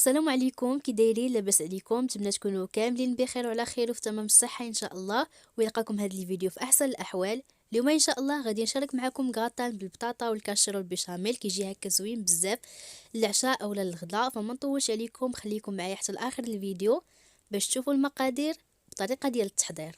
السلام عليكم، كي دايرين؟ لاباس عليكم؟ نتمنى تكونوا كاملين بخير وعلى خير وفي تمام الصحه ان شاء الله، ويلقاكم هذا الفيديو في احسن الاحوال. اليوم ان شاء الله غادي نشارك معكم غطان بالبطاطا والكاشير والبيشاميل، كيجي هكا زوين بزاف للعشاء اولا للغداء. فما نطولش عليكم، خليكم معايا حتى لاخر الفيديو باش تشوفوا المقادير والطريقه ديال التحضير.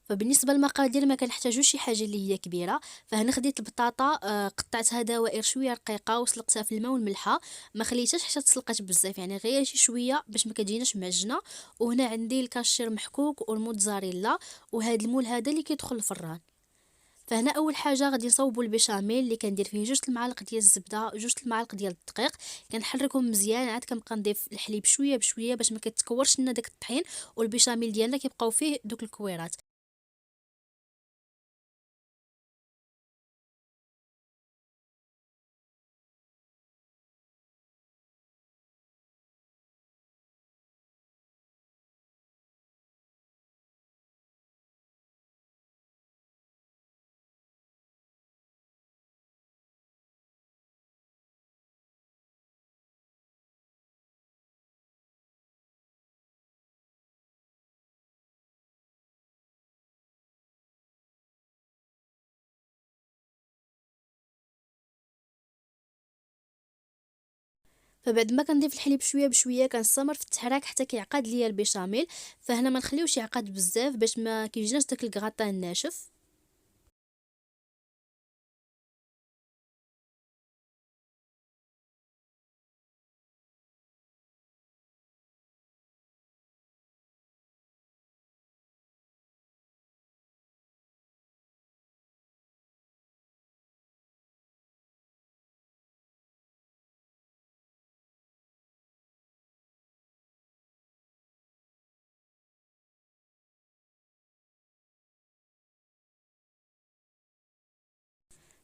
فبالنسبه للمقادير ما كنحتاجوش شي حاجه اللي هي كبيره. فهنا خديت البطاطا، قطعتها دوائر شويه رقيقه وسلقتها في الماء والملحه، ما خليتهاش حتى تسلقات بزاف، يعني غير شي شويه باش ما كتجيناش معجنه. وهنا عندي الكاشير محكوك والموتزاريلا، وهذا المول هذا اللي كيدخل الفران. فهنا اول حاجه غادي نصوبوا البيشاميل اللي كندير فيه 2 المعالق ديال الزبده، 2 المعالق ديال الدقيق. كنحركهم مزيان، عاد كنبقى نضيف الحليب شويه بشويه باش ما كتكورش لنا داك الطحين، والبيشاميل ديالنا كيبقاو فيه دوك الكويرات. فبعد ما كنضيف الحليب شويه بشويه كنستمر في التحراك حتى كيعقد ليا البيشاميل. فهنا ما نخليوش يعقد بزاف باش ما كيجيناش داك الكغطان الناشف.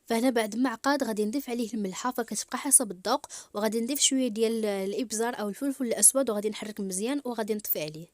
فهنا بعد ما عقد غادي نضيف عليه الملحه، فكتبقى حسب الذوق، وغادي نضيف شويه ديال الابزار او الفلفل الاسود، وغادي نحرك مزيان وغادي نطفي عليه.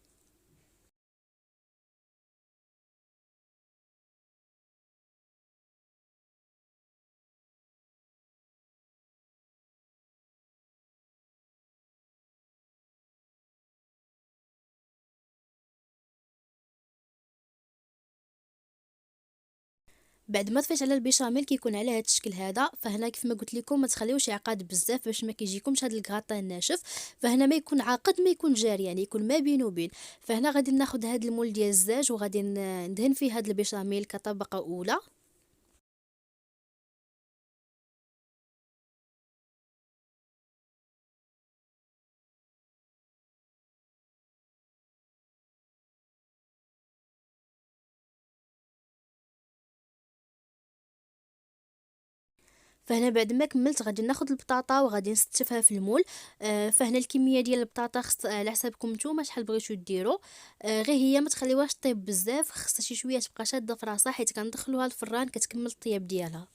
بعد ما طفيت على البيشاميل كيكون على هذا الشكل هذا. فهنا كيف ما قلت لكم ما تخليوش يعقد بزاف باش ما كيجيكمش هذا الكغطان الناشف. فهنا ما يكون عاقد ما يكون جاري، يعني يكون ما بين وبين. فهنا غادي ناخذ هذا المول ديال الزاج وغادي ندهن فيه هذا البيشاميل كطبقه اولى. فهنا بعد ما كملت غادي ناخذ البطاطا وغادي نستفها في المول. فهنا الكميه ديال البطاطا خص على حسابكم نتوما شحال بغيتو ديروا. غير هي ما تخليوهاش طيب بزاف، خصها شي شويه تبقى شاده في راسها حيت كندخلوها الفران كتكمل الطياب ديالها.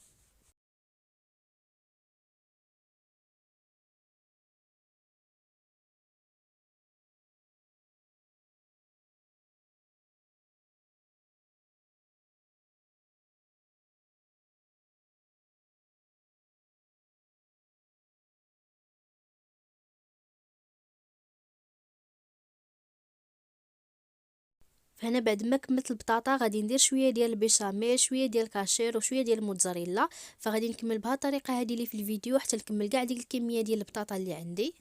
فهنا بعد ما كملت البطاطا غادي ندير شويه ديال البيشاميل، شويه ديال الكاشير وشويه ديال الموتزاريلا. فغادي نكمل بهذه الطريقه هذه اللي في الفيديو حتى نكمل كاع ديك الكميه ديال البطاطا اللي عندي.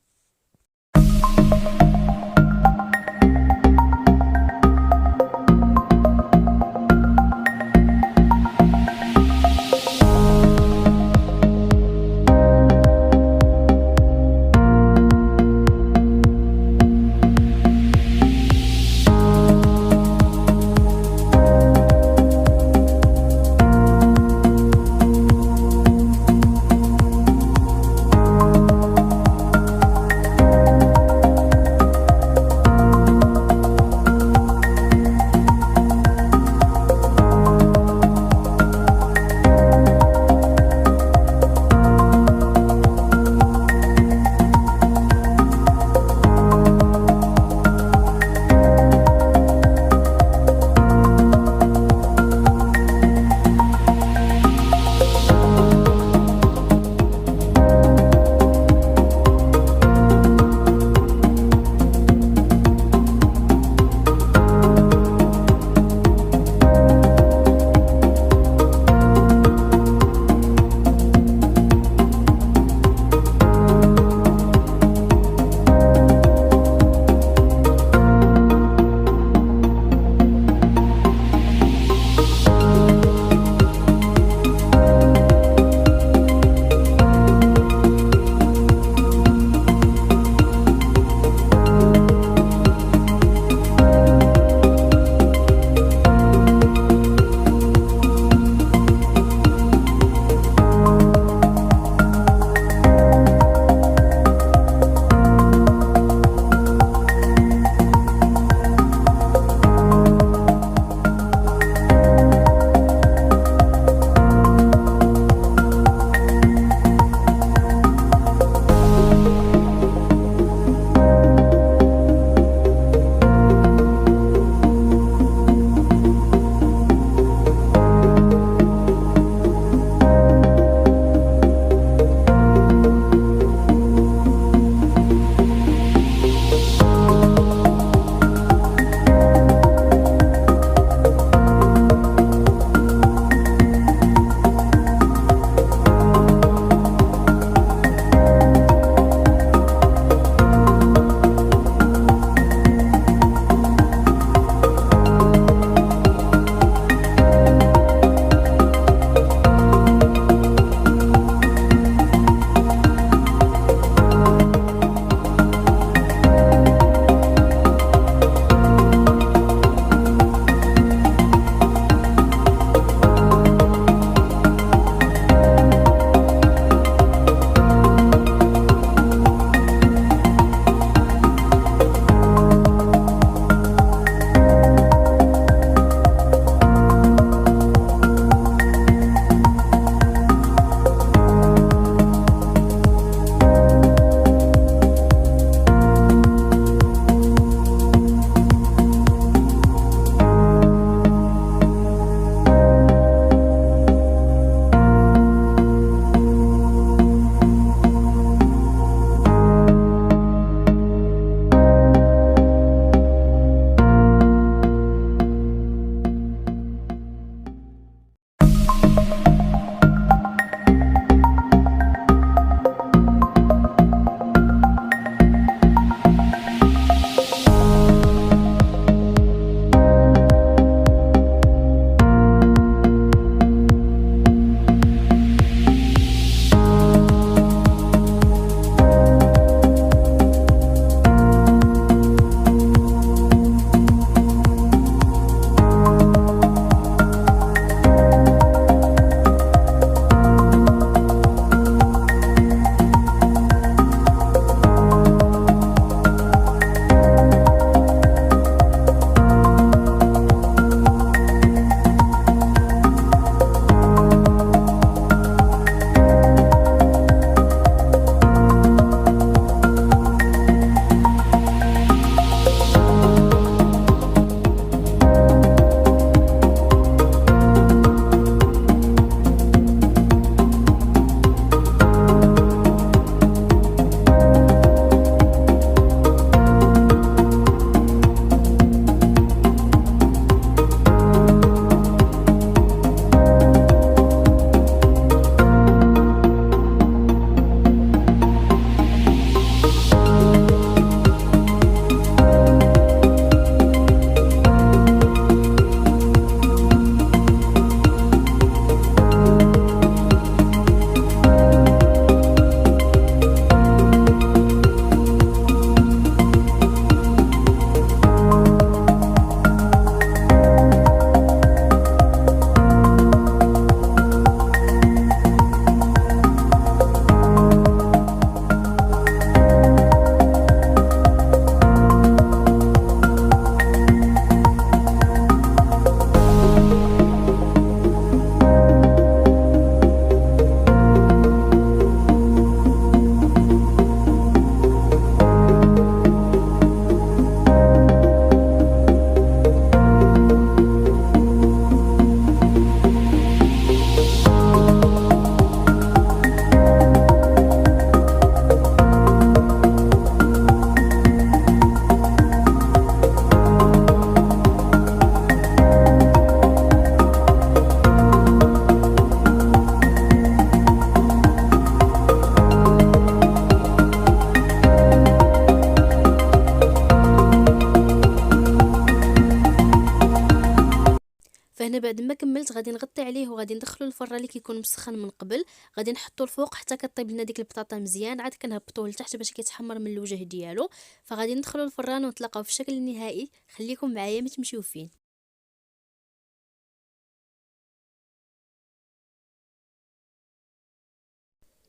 بعد ما كملت غادي نغطي عليه وغادي ندخلو الفران اللي كيكون مسخن من قبل. غادي نحطو الفوق حتى كطيب لنا ديك البطاطا مزيان، عاد كنهبطوه لتحت باش كيتحمر من الوجه ديالو. فغادي ندخلو الفران ونتلاقاو في الشكل النهائي. خليكم معايا ما تمشيو فين.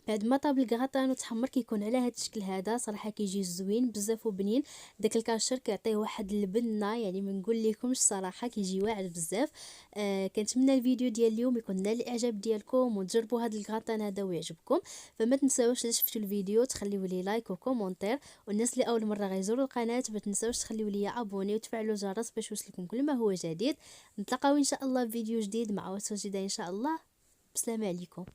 بعد ما طاب الكغطان وتحمر كيكون على هذا الشكل هذا، صراحه كيجي زوين بزاف وبنين. داك الكاشر كيعطيه واحد البنه يعني ما نقول لكمش، صراحه كيجي واعر بزاف. كنتمنى الفيديو ديال اليوم يكون نال الاعجاب ديالكم وتجربوا هذا الكغطان هذا ويعجبكم. فما تنساوش الا شفتوا الفيديو تخليوا لي لايك وكومونتير، والناس اللي اول مره غيزوروا القناه ما تنساوش تخليوا لي ابوني وتفعلوا الجرس باش يوصلكم كل ما هو جديد. نتلاقاو ان شاء الله في فيديو جديد مع وصفه جديده ان شاء الله. بسلام عليكم.